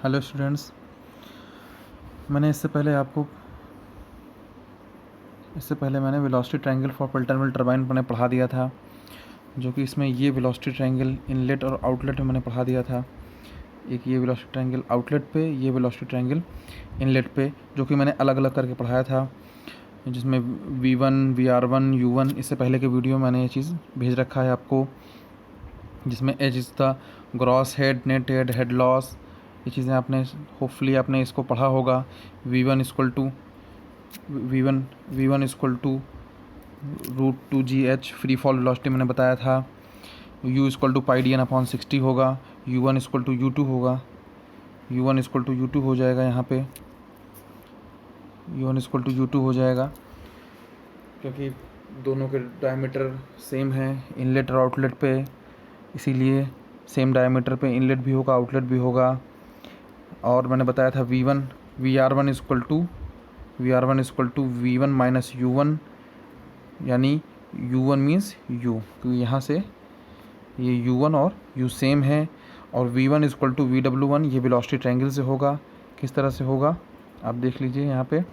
Hello students. मैंने इससे पहले मैंने वेलोसिटी ट्रायंगल फॉर पेल्टनवल टरबाइन मैंने पढ़ा दिया था, जो कि इसमें ये वेलोसिटी ट्रायंगल इनलेट और आउटलेट में मैंने पढ़ा दिया था। एक ये वेलोसिटी ट्रायंगल आउटलेट पे, ये वेलोसिटी ट्रायंगल इनलेट पे, जो कि मैंने अलग अलग करके पढ़ाया था, जिसमें V1 VR1 U1 इससे पहले के वीडियो में मैंने ये चीज़ भेज रखा है आपको, जिसमें H is the gross head, net head, head loss, ये चीज़ें आपने होपफुली आपने इसको पढ़ा होगा। V1 equal to V1 equal to √2GH free fall velocity मैंने बताया था। U इक्वल टू πdn/60 होगा। U1 इक्वल टू U2 होगा। U1 इक्वल टू U2 हो जाएगा, यहाँ पे U1 इक्वल टू U2 हो जाएगा, क्योंकि दोनों के डायमीटर सेम है इनलेट और आउटलेट पे, इसीलिए सेम डायमीटर पे इनलेट भी होगा, आउटलेट भी होगा। और मैंने बताया था VR1 equal to V1 minus U1, यानी U1 मीन्स U, क्योंकि यहाँ से ये U1 और U सेम है। और V1 इक्वल टू VW1, ये वेलोसिटी ट्रायंगल से होगा। किस तरह से होगा आप देख लीजिए, यहाँ पे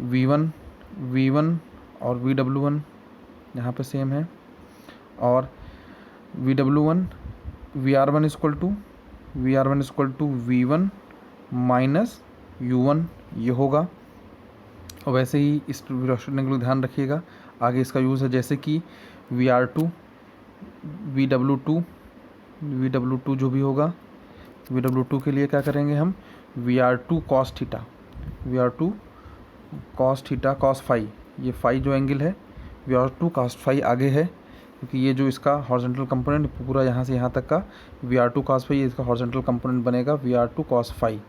V1 और VW1 यहाँ पे सेम है, और VR1 equal to V1 minus U1 ये होगा। और वैसे ही इस वेलोसिटी ट्रायंगल को ध्यान रखिएगा, आगे इसका यूज़ है, जैसे कि VR2 VW2 जो भी होगा, VW2 के लिए क्या करेंगे हम, VR2 cos theta cos phi, ये फाई जो एंगल है VR2 cos फाई आगे है, क्योंकि ये जो इसका हॉरिजॉन्टल कंपोनेंट पूरा यहाँ से यहाँ तक का VR2 cos फाई, इसका हॉरिजॉन्टल कंपोनेंट बनेगा VR2 cos फाई,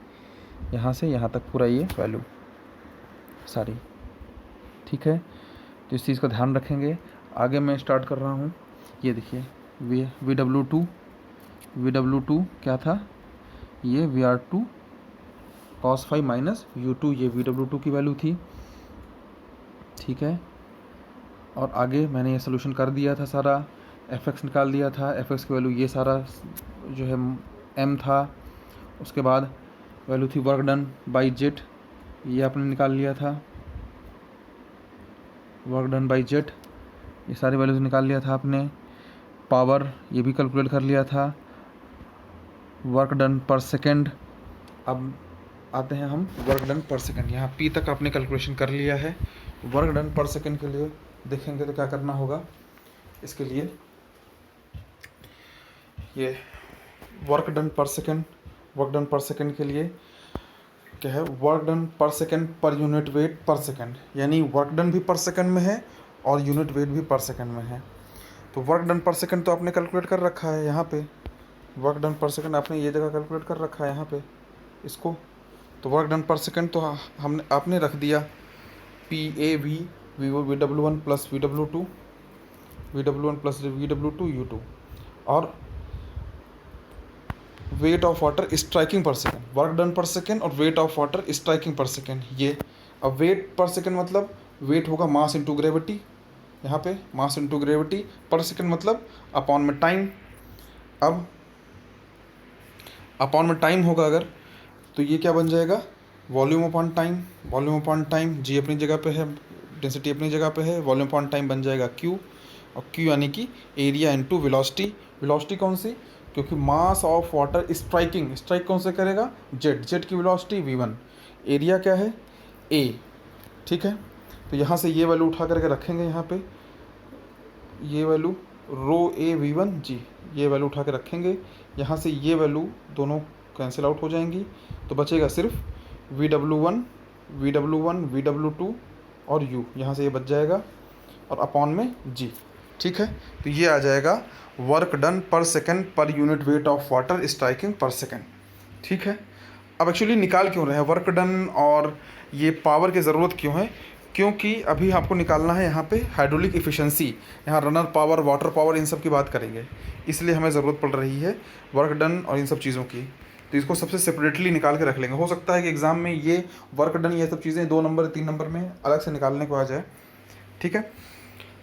यहाँ से यहाँ तक पूरा ये वैल्यू सारी, ठीक है। तो इस चीज़ का ध्यान रखेंगे। आगे मैं स्टार्ट कर रहा हूँ, ये देखिए VW2 क्या था, ये VR2 cos phi minus U2, ये VW2 की वैल्यू थी, ठीक है। और आगे मैंने ये सोल्यूशन कर दिया था, सारा fx निकाल दिया था, fx की वैल्यू ये सारा जो है m था। उसके बाद वैल्यू थी वर्क डन बाई जेट, ये आपने निकाल लिया था, वर्क डन बाई जेट, ये सारी वैल्यूज निकाल लिया था आपने। पावर ये भी कैलकुलेट कर लिया था, वर्क डन पर सेकेंड। अब आते हैं हम वर्क डन पर सेकेंड, यहाँ P तक आपने कैलकुलेशन कर लिया है। वर्क डन पर सेकेंड के लिए देखेंगे तो क्या करना होगा, इसके लिए ये वर्क डन पर सेकेंड के लिए क्या है, work done per second per unit weight पर सेकेंड, यानी वर्क डन भी पर सेकेंड में है और यूनिट वेट भी पर सेकेंड में है। तो वर्क डन पर सेकेंड तो आपने कैलकुलेट कर रखा है यहाँ पे, वर्क डन पर सेकेंड आपने ये जगह कैलकुलेट कर रखा है यहाँ पे इसको। तो वर्क डन पर सेकेंड तो आपने रख दिया PAV VW1 plus VW2 U2, और वेट ऑफ वाटर स्ट्राइकिंग पर second, work done per second और वेट ऑफ वाटर स्ट्राइकिंग पर सेकेंड ये। अब वेट पर सेकेंड मतलब वेट होगा मास इंटू ग्रेविटी, यहाँ पे मास इंटू ग्रेविटी, पर सेकेंड मतलब अपॉन में टाइम। अब अपॉन में टाइम होगा अगर, तो ये क्या बन जाएगा, वॉल्यूम अपॉन टाइम, जी अपनी जगह पे है, डेंसिटी अपनी जगह पे है, वॉल्यूम अपॉन टाइम बन जाएगा Q, और Q यानी कि एरिया इंटू वेलोसिटी कौन सी, क्योंकि मास ऑफ वाटर स्ट्राइक कौन से करेगा, जेट की वेलोसिटी V1, एरिया क्या है A, ठीक है। तो यहाँ से ये वैल्यू उठा करके रखेंगे, यहाँ पे ये वैल्यू ρAV1G, ये वैल्यू उठा के रखेंगे, यहाँ से ये वैल्यू दोनों कैंसिल आउट हो जाएंगी, तो बचेगा सिर्फ VW1 VW2 और U, यहाँ से ये बच जाएगा, और अपॉन में G, ठीक है। तो ये आ जाएगा work done per second per unit weight of water striking पर सेकेंड, ठीक है। अब एक्चुअली निकाल क्यों रहे हैं वर्क डन और ये पावर की ज़रूरत क्यों है, क्योंकि अभी आपको निकालना है यहाँ पे हाइड्रोलिक इफ़िशेंसी, यहाँ रनर पावर, वाटर पावर, इन सब की बात करेंगे, इसलिए हमें ज़रूरत पड़ रही है वर्क डन और इन सब चीज़ों की। तो इसको सबसे सेपरेटली निकाल के रख लेंगे, हो सकता है कि एग्ज़ाम में ये वर्क डन ये सब चीज़ें 2 नंबर 3 नंबर में अलग से निकालने को आ जाए, ठीक है।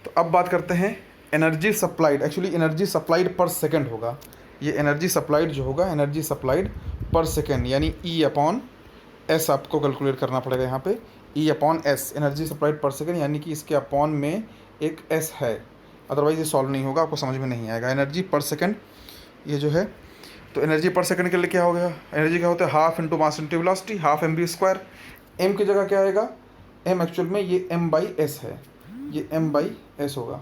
तो अब बात करते हैं energy supplied, actually energy supplied पर सेकेंड होगा, ये एनर्जी सप्लाइड जो होगा, एनर्जी सप्लाइड पर सेकेंड, यानी ई अपॉन एस आपको कैलकुलेट करना पड़ेगा यहाँ पे, ई अपॉन एस, एनर्जी सप्लाइड पर सेकेंड, यानी कि इसके अपॉन में एक एस है, अदरवाइज़ ये सॉल्व नहीं होगा, आपको समझ में नहीं आएगा। एनर्जी पर सेकेंड ये जो है, तो एनर्जी पर सेकंड के लिए क्या हो गया, एनर्जी क्या होता है, half into mass into velocity, half M B square. M की जगह क्या आएगा, एम एक्चुअल में ये एम बाई एस है, ये एम बाई एस होगा,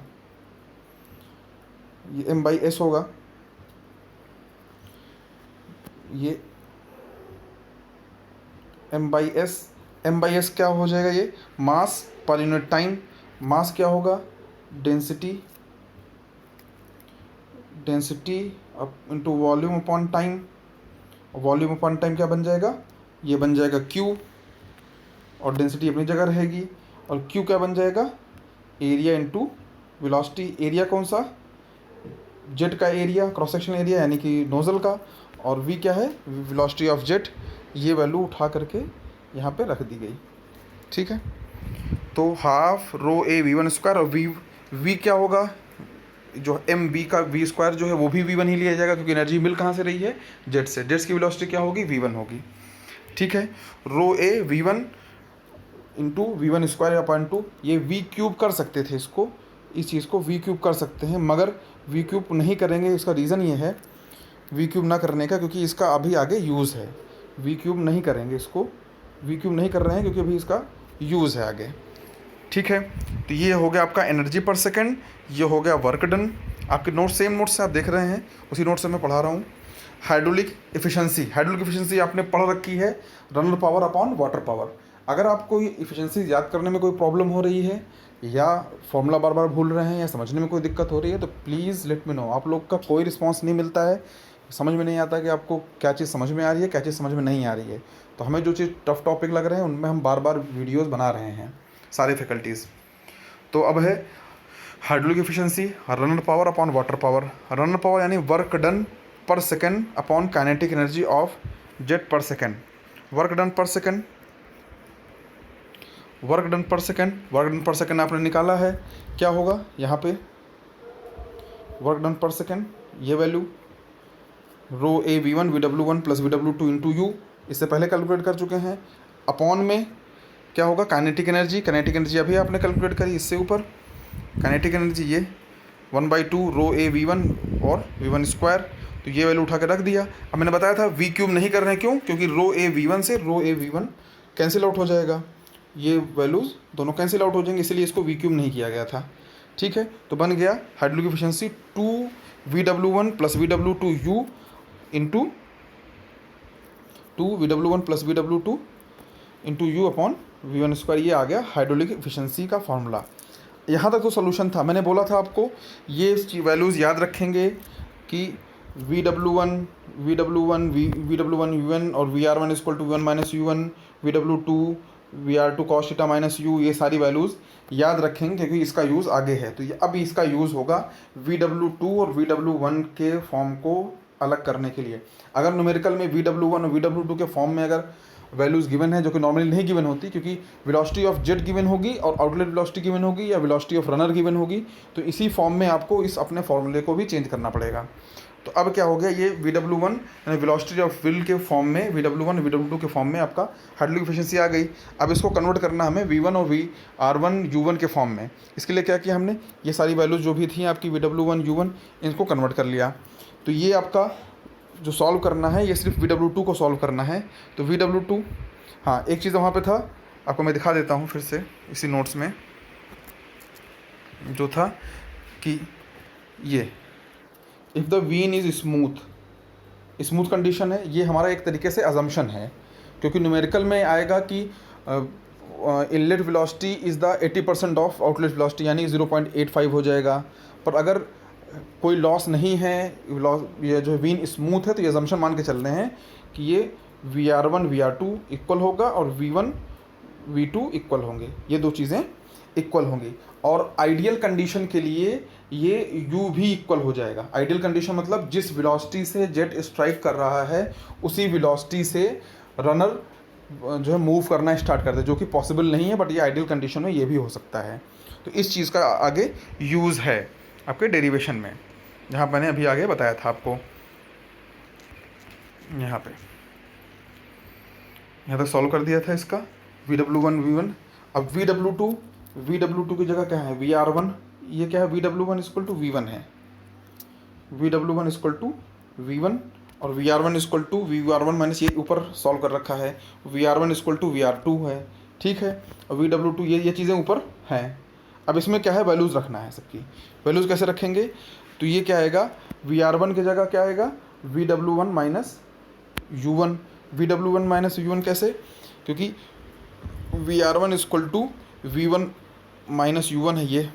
ये एम बाई एस होगा, ये M by S, M by S क्या हो जाएगा, ये मास पर यूनिट टाइम, मास क्या होगा, density, density into volume upon time, volume upon time क्या बन जाएगा, ये बन जाएगा क्यू, और डेंसिटी अपनी जगह रहेगी, और क्यू क्या बन जाएगा, एरिया इंटू वेलोसिटी, एरिया कौन सा, जेट का एरिया, क्रॉस सेक्शन एरिया यानी कि नोजल का, और वी क्या है, वेलोसिटी ऑफ जेट, ये वैल्यू उठा करके यहाँ पे रख दी गई, ठीक है। तो half rho A V one square, और वी क्या होगा, जो एम वी का वी स्क्वायर जो है वो भी वी वन ही लिया जाएगा, क्योंकि एनर्जी मिल कहाँ से रही है, जेट से, जेट्स की वेलोसिटी क्या होगी, वी वन होगी, ठीक है। Row A V one into V one square upon two, ये वी क्यूब कर सकते थे इसको, इस चीज़ को वी क्यूब कर सकते हैं, मगर वी क्यूब नहीं करेंगे, इसका रीज़न ये है वी क्यूब ना करने का, क्योंकि इसका अभी आगे यूज़ है, वी क्यूब नहीं करेंगे इसको, वी क्यूब नहीं कर रहे हैं क्योंकि अभी इसका यूज़ है आगे, ठीक है। तो ये हो गया आपका एनर्जी पर सेकंड, ये हो गया वर्क डन। आपके नोट सेम नोट से आप देख रहे हैं, उसी नोट से मैं पढ़ा रहा हूँ। हाइड्रोलिक एफिशिएंसी, हाइड्रोलिक एफिशिएंसी आपने पढ़ रखी है, runner power upon water power. अगर आपको एफिशिएंसी याद करने में कोई प्रॉब्लम हो रही है, या फॉर्मूला बार बार भूल रहे हैं, या समझने में कोई दिक्कत हो रही है, तो प्लीज़ लेट मी नो। आप लोग का कोई रिस्पॉन्स नहीं मिलता है, समझ में नहीं आता कि आपको क्या चीज़ समझ में आ रही है, क्या चीज़ समझ में नहीं आ रही है। तो हमें जो चीज़ टफ टॉपिक लग रहे हैं उनमें हम बार बार वीडियोज़ बना रहे हैं, सारे फैकल्टीज़। तो अब है hydraulic efficiency, runner power upon water power. Runner power यानी work done per second upon kinetic energy of jet per second. Work done per second, work done per second, work done per second आपने निकाला है, क्या होगा यहाँ पे, work done per second ये value rho A V one V W one plus V W two into U, इससे पहले कैलकुलेट कर चुके हैं। अपॉन में क्या होगा, काइनेटिक एनर्जी, काइनेटिक एनर्जी अभी आपने कैलकुलेट करी, इससे ऊपर काइनेटिक एनर्जी ये 1/2 रो ए वी वन और वी वन स्क्वायर, तो ये वैल्यू उठा के रख दिया। अब मैंने बताया था वी क्यूब नहीं कर रहे हैं, क्यों, क्योंकि रो ए वी वन से row A V one cancel out हो जाएगा, ये वैल्यूज़ दोनों कैंसिल आउट हो जाएंगे, इसलिए इसको वी क्यूब नहीं किया गया था, ठीक है। तो बन गया hydraulic efficiency 2 VW1 plus VW2 U into 2 VW1 plus VW2 into U upon V one square, ये आ गया हाइड्रोलिक एफिशिएंसी का फॉर्मूला। यहाँ तक तो सोल्यूशन था। मैंने बोला था आपको ये वैल्यूज़ याद रखेंगे कि VW1 VW1 और VR1 equal to V1 minus U1, VW2 VR2 cos theta minus U, ये सारी वैल्यूज़ याद रखेंगे क्योंकि इसका यूज़ आगे है। तो ये अब इसका यूज़ होगा VW2 और VW1 के फॉर्म को अलग करने के लिए। अगर न्यूमेरिकल में VW1 और VW2 के फॉर्म में अगर वैल्यूज़ गिवन है, जो कि नॉर्मली नहीं गिवन होती, क्योंकि वेलोसिटी ऑफ जेट गिवन होगी और आउटलेट वेलोसिटी गिवन होगी या वेलोसिटी ऑफ रनर गिवन होगी, तो इसी फॉर्म में आपको इस अपने फॉर्मूले को भी चेंज करना पड़ेगा। तो अब क्या हो गया, ये VW1 यानी वेलोसिटी ऑफ व्हील के फॉर्म में, VW1 VW2 के फॉर्म में आपका हाइड्रोलिक एफिशिएंसी आ गई। अब इसको कन्वर्ट करना हमें V1 और VR1 U1 के फॉर्म में। इसके लिए क्या किया हमने, ये सारी वैल्यूज़ जो भी थी आपकी VW1 U1, इनको कन्वर्ट कर लिया। तो ये आपका जो सॉल्व करना है, ये सिर्फ VW2 को सॉल्व करना है। तो VW2, हाँ एक चीज़ वहाँ पे था, आपको मैं दिखा देता हूँ फिर से इसी नोट्स में, जो था कि ये if the wheel is smooth condition है, ये हमारा एक तरीके से अजम्पशन है, क्योंकि न्यूमेरिकल में आएगा कि inlet velocity is the 80% of outlet velocity, यानी 0.85 हो जाएगा। पर अगर कोई लॉस नहीं है, ये जो व्हीन स्मूथ है, तो ये अजम्पशन मान के चल रहे हैं कि ये VR1 VR2 इक्वल होगा और V1 V2 इक्वल होंगे, ये दो चीज़ें इक्वल होंगी। और आइडियल कंडीशन के लिए ये U भी इक्वल हो जाएगा। आइडियल कंडीशन मतलब जिस वेलोसिटी से जेट स्ट्राइक कर रहा है उसी वेलोसिटी से रनर जो है मूव करना स्टार्ट कर दे, जो कि पॉसिबल नहीं है, बट ये आइडियल कंडीशन में ये भी हो सकता है। तो इस चीज़ का आगे यूज़ है आपके डेरिवेशन में, जहाँ मैंने अभी आगे बताया था आपको। यहाँ पे, यहाँ तक सॉल्व कर दिया था इसका VW1 V1। अब VW2 की जगह क्या है VR1, ये क्या है VW1 इक्वल टू V1 है, VW1 इक्वल टू V1 और VR1 equal to VR1 minus, ये ऊपर सॉल्व कर रखा है, VR1 इक्वल टू VR2 है, ठीक है। और VW2 ये चीज़ें ऊपर हैं। अब इसमें क्या है वैल्यूज़ रखना है सबकी। वैल्यूज़ कैसे रखेंगे, तो ये क्या आएगा VR1 की जगह क्या आएगा VW1 minus U1। VW1 minus U1 कैसे, क्योंकि VR1 equal to V1 minus U1 है ये,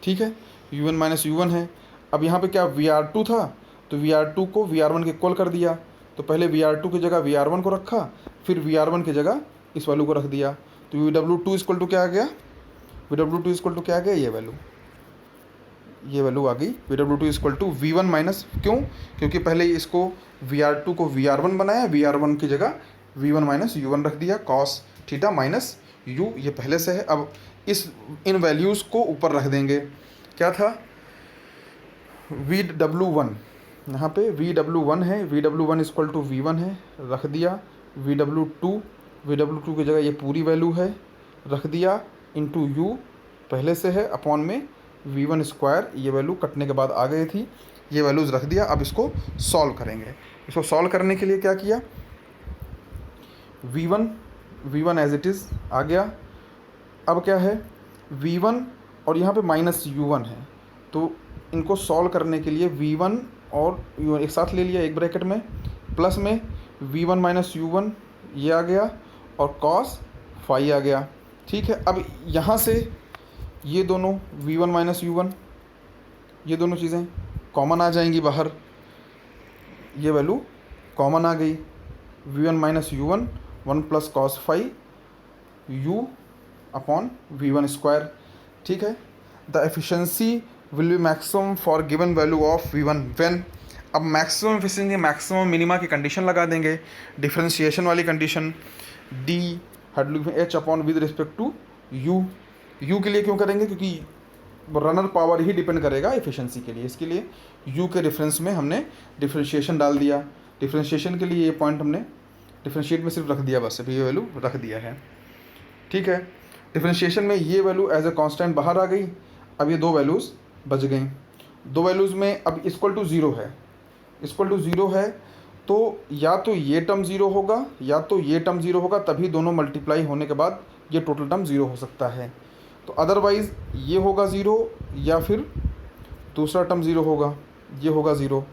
ठीक है, U1 माइनस U1 है। अब यहाँ पे क्या VR2 था, तो VR2 को VR1 के इक्वल कर दिया, तो पहले VR2 की जगह VR1 को रखा, फिर VR1 की जगह इस वैल्यू को रख दिया, तो VW2 इक्वल टू क्या आ गया, VW2 इक्वल टू क्या आ गया, ये वैल्यू आ गई। VW2 equal to V1 minus, क्यों, क्योंकि पहले इसको VR2 को VR1 बनाया, VR1 की जगह V1 माइनस U1 रख दिया, कॉस थीटा माइनस U, ये पहले से है। अब इन वैल्यूज़ को ऊपर रख देंगे, क्या था VW1, यहाँ पे VW1 है, VW1 इक्वल टू V1 है, रख दिया। VW2 की जगह ये पूरी वैल्यू है, रख दिया, इंटू U पहले से है, अपॉन में V1 स्क्वायर, ये वैल्यू कटने के बाद आ गई थी, ये वैल्यूज़ रख दिया। अब इसको सॉल्व करेंगे। इसको सॉल्व करने के लिए क्या किया, V1 एज इट इज़ आ गया। अब क्या है V1 और यहाँ पे माइनस U1 है, तो इनको सॉल्व करने के लिए V1 और U1 एक साथ ले लिया एक ब्रैकेट में, प्लस में V1 माइनस U1 ये आ गया और cos फाई आ गया, ठीक है। अब यहाँ से ये दोनों V1 माइनस U1 ये दोनों चीज़ें कॉमन आ जाएंगी बाहर, ये वैल्यू कॉमन आ गई, V1 minus U1 1 plus cos phi U upon V1 स्क्वायर, ठीक है। The efficiency will be maximum for given value of V1 व्हेन, अब मैक्सिमम एफिशिएंसी मैक्सिमम मिनिमा की कंडीशन लगा देंगे, डिफरेंशिएशन वाली condition, D H upon with respect to U के लिए क्यों करेंगे, क्योंकि रनर पावर ही डिपेंड करेगा एफिशिएंसी के लिए, इसके लिए U के रेफरेंस में हमने डिफरेंशिएशन डाल दिया। डिफरेंशिएशन के लिए ये पॉइंट हमने डिफरेंशिएट में सिर्फ रख दिया, बस अभी ये वैल्यू रख दिया है, ठीक है। डिफरेंशिएशन में ये वैल्यू एज ए कांस्टेंट बाहर आ गई। अब ये दो वैल्यूज़ बच गई, दो वैल्यूज़ में अब इक्वल टू ज़ीरो है, तो या तो ये टर्म ज़ीरो होगा या तो ये टर्म ज़ीरो होगा, तभी दोनों मल्टीप्लाई होने के बाद ये टोटल टर्म ज़ीरो हो सकता है। तो अदरवाइज़ ये होगा ज़ीरो या फिर दूसरा टर्म ज़ीरो होगा, ये होगा ज़ीरो,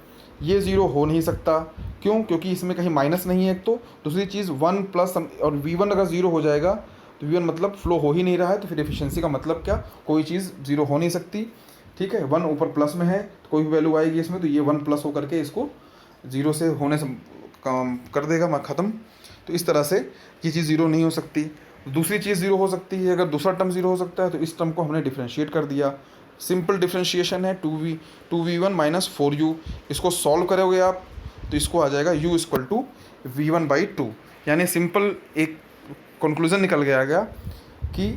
ये ज़ीरो हो नहीं सकता, क्यों, क्योंकि इसमें कहीं माइनस नहीं है एक तो, दूसरी चीज़ 1 प्लस और V1 अगर ज़ीरो हो जाएगा तो V1 मतलब फ्लो हो ही नहीं रहा है, तो फिर एफिशिएंसी का मतलब क्या, कोई चीज़ ज़ीरो हो नहीं सकती, ठीक है। 1 ऊपर प्लस में है तो कोई भी वैल्यू आएगी इसमें, तो ये 1 प्लस हो करके इसको ज़ीरो से होने से काम कर देगा ख़त्म। तो इस तरह से ये चीज़ ज़ीरो नहीं हो सकती। दूसरी चीज़ ज़ीरो हो सकती है, अगर दूसरा टर्म ज़ीरो हो सकता है तो इस टर्म को हमने डिफ्रेंशिएट कर दिया, सिंपल डिफ्रेंशिएशन है 2V1 माइनस 4U। इसको सॉल्व करोगे आप तो इसको आ जाएगा U इक्वल टू V1/2, यानी सिंपल एक कंक्लूजन निकल गया कि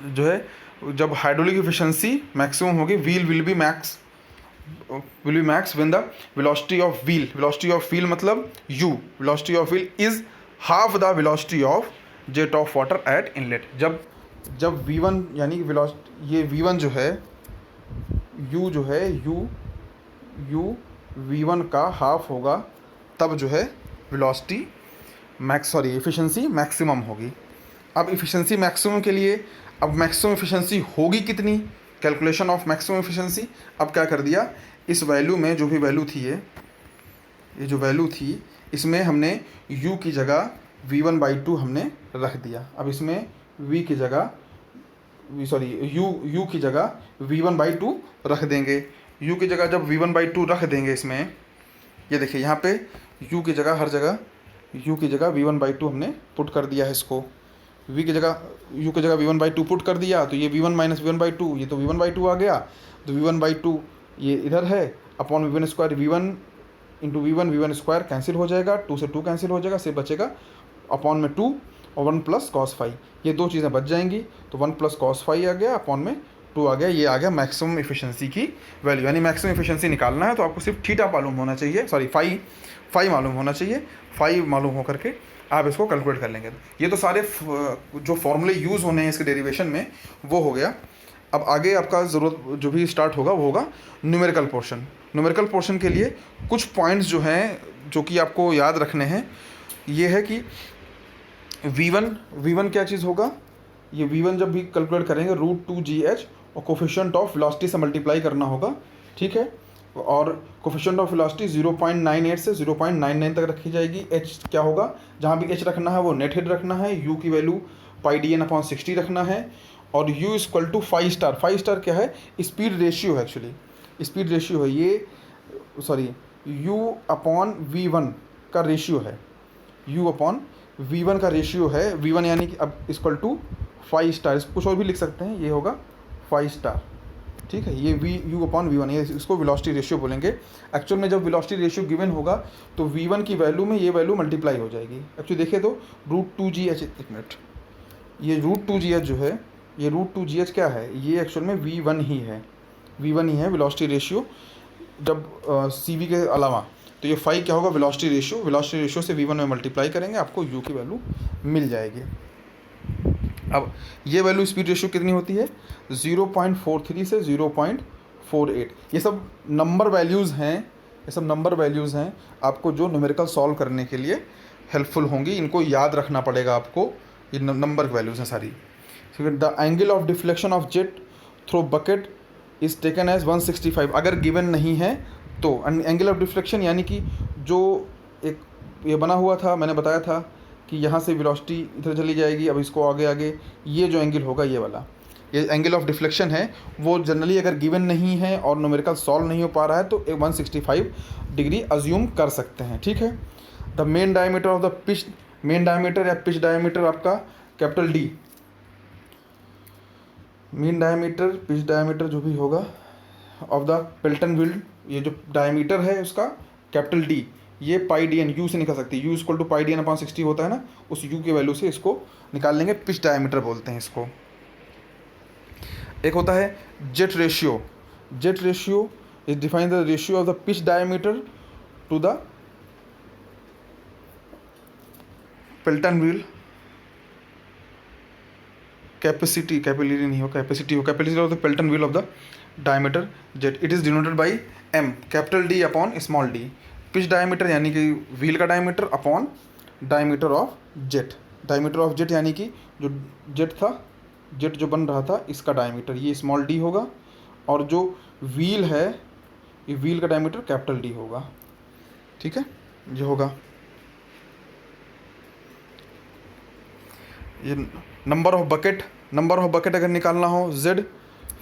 जो है जब हाइड्रोलिक एफिशिएंसी मैक्सिमम होगी, wheel will be max when the velocity of wheel मतलब U, velocity of wheel is half the velocity of jet of water at inlet. जब V1 यानी ये V1 जो है U जो है U V1 का हाफ होगा, तब जो है वेलोसिटी एफिशिएंसी मैक्सिमम होगी। अब एफिशिएंसी मैक्सिमम के लिए अब मैक्सिमम एफिशिएंसी होगी कितनी, कैलकुलेशन ऑफ मैक्सिमम एफिशिएंसी। अब क्या कर दिया, इस वैल्यू में जो भी वैल्यू थी ये जो वैल्यू थी इसमें हमने U की जगह V1/2 हमने रख दिया। अब इसमें V की जगह U की जगह V1/2 रख देंगे। U की जगह जब V1/2 रख देंगे इसमें, ये देखिए यहाँ पे U की जगह हर जगह U की जगह V1/2 हमने पुट कर दिया है इसको, U की जगह V1/2 पुट कर दिया, तो ये V1 माइनस V1/2, ये तो V1/2 आ गया, तो V1/2 ये इधर है upon V1 square, V1 into V1 square cancel हो जाएगा, 2 से 2 कैंसिल हो जाएगा, सिर्फ बचेगा अपॉन में 2 और 1 प्लस कॉस फाई, ये दो चीज़ें बच जाएंगी, तो 1 प्लस कॉस फाई आ गया अपॉन में 2 आ गया, ये आ गया मैक्सिमम एफिशिएंसी की वैल्यू। यानी मैक्सिमम एफिशिएंसी निकालना है तो आपको सिर्फ थीटा मालूम होना चाहिए, सॉरी फाई मालूम होना चाहिए। फाई मालूम हो करके आप इसको कैलकुलेट कर लेंगे। ये तो सारे जो फॉर्मूले यूज़ होने हैं इसके डेरिवेशन में वो हो गया। अब आगे आपका ज़रूरत जो भी स्टार्ट होगा वो होगा न्यूमेरिकल पोर्शन। न्यूमेरिकल पोर्शन के लिए कुछ पॉइंट्स जो हैं जो कि आपको याद रखने हैं, ये है कि V1 क्या चीज़ होगा, ये V1 जब भी कैलकुलेट करेंगे √2GH और कोफिशिएंट ऑफ वेलोसिटी से मल्टीप्लाई करना होगा, ठीक है। और कोफिशिएंट ऑफ वेलोसिटी 0.98 से 0.99 तक रखी जाएगी। h क्या होगा, जहाँ भी h रखना है वो नेट हेड रखना है, u की वैल्यू πdn/60 रखना है, और u equal to 5 star. 5 star क्या है, स्पीड रेशियो है, एक्चुअली स्पीड रेशियो है ये, सॉरी u/v1 का रेशियो है, u/v1 का रेशियो है। v1 यानी कि अब इक्वल टू 5 स्टार, कुछ और भी लिख सकते हैं, ये होगा 5 स्टार, ठीक है। ये u/v1, ये इसको वेलोसिटी रेशियो बोलेंगे। एक्चुअल में जब वेलोसिटी रेशियो गिवन होगा तो v1 की वैल्यू में ये वैल्यू मल्टीप्लाई हो जाएगी। एक्चुअली देखिए तो √2GH, एक मिनट, ये √2GH जो है, ये √2GH क्या है, ये एक्चुअल में v1 ही है, वेलोसिटी रेशियो जब CV के अलावा। तो ये 5 क्या होगा, वेलोसिटी रेशियो से v1 में मल्टीप्लाई करेंगे, आपको u की वैल्यू मिल जाएगी। अब ये वैल्यू स्पीड रेशियो कितनी होती है, 0.43 से 0.48। ये सब नंबर वैल्यूज़ हैं, आपको जो न्यूमेरिकल सॉल्व करने के लिए हेल्पफुल होंगी। इनको याद रखना पड़ेगा आपको, ये नंबर वैल्यूज़ हैं सारी। The angle of deflection of jet through bucket is taken as 165। अगर गिवन नहीं है तो एंगल ऑफ डिफ्लेक्शन यानी कि जो एक ये बना हुआ था, मैंने बताया था कि यहाँ से वेलोसिटी इधर चली जाएगी, अब इसको आगे ये जो एंगल होगा ये वाला, ये एंगल ऑफ डिफ्लेक्शन है, वो जनरली अगर गिवन नहीं है और न्यूमेरिकल सॉल्व नहीं हो पा रहा है तो 165 डिग्री अज्यूम कर सकते हैं, ठीक है। The main diameter of the pitch, main diameter या पिच डायमीटर आपका capital D, main diameter pitch diameter जो भी होगा ऑफ द पेल्टन व्हील, ये जो डायमीटर है उसका कैपिटल D, ये πdn u से निकल सकती है, u इक्वल टू πdn/60 होता है ना, उस u की वैल्यू से इसको निकाल लेंगे, पिच डायमीटर बोलते हैं इसको। एक होता है jet ratio is define the ratio of the pitch diameter to the Pelton wheel capacity of the Pelton wheel of the diameter jet. It is denoted by m, capital D upon small d। Pitch diameter यानी कि wheel का diameter upon diameter of jet यानी कि जो jet जो बन रहा था इसका डायमीटर, ये स्मॉल d होगा, और जो व्हील है ये व्हील का डायमीटर कैपिटल D होगा, ठीक है। ये होगा ये नंबर ऑफ बकेट अगर निकालना हो z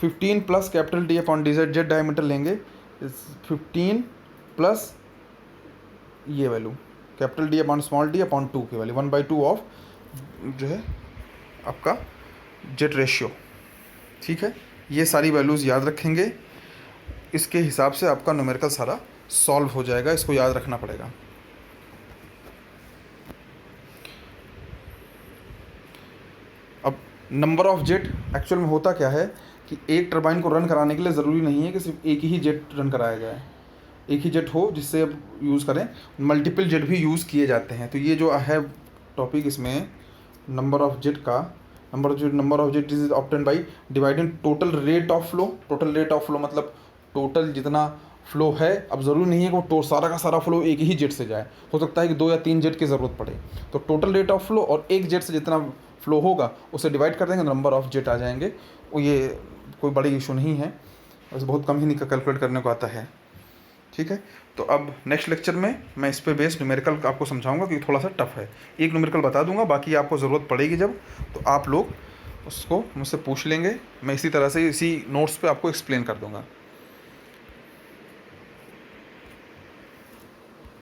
15 plus capital D upon dz, jet diameter लेंगे 15 प्लस ये value capital D upon small d upon 2 की वैल्यू 1/2 ऑफ जो है आपका जेट रेशियो, ठीक है। ये सारी वैल्यूज़ याद रखेंगे, इसके हिसाब से आपका न्यूमेरिकल सारा सॉल्व हो जाएगा, इसको याद रखना पड़ेगा। अब नंबर ऑफ जेट एक्चुअल में होता क्या है कि एक टरबाइन को रन कराने के लिए ज़रूरी नहीं है कि सिर्फ एक ही जेट रन कराया जाए, एक ही जेट हो जिससे अब यूज़ करें, मल्टीपल जेट भी यूज़ किए जाते हैं। तो ये जो है टॉपिक, इसमें number of jet is obtained by dividing total rate of flow मतलब टोटल जितना फ्लो है। अब ज़रूरी नहीं है कि वो सारा का सारा फ्लो एक ही जेट से जाए, हो सकता है कि 2 या 3 जेट की ज़रूरत पड़े, तो टोटल रेट ऑफ फ्लो और एक जेट से जितना फ्लो होगा उसे डिवाइड कर देंगे, नंबर ऑफ जेट आ जाएंगे। वो ये कोई बड़ी इशू नहीं है, वैसे बहुत कम ही कैलकुलेट करने को आता है, ठीक है। तो अब नेक्स्ट लेक्चर में मैं इस पे बेस्ड न्यूमेरिकल आपको समझाऊंगा, क्योंकि थोड़ा सा टफ है। एक न्यूमेरिकल बता दूंगा, बाकी आपको ज़रूरत पड़ेगी जब, तो आप लोग उसको मुझसे पूछ लेंगे, मैं इसी तरह से इसी नोट्स पे आपको एक्सप्लेन कर दूंगा।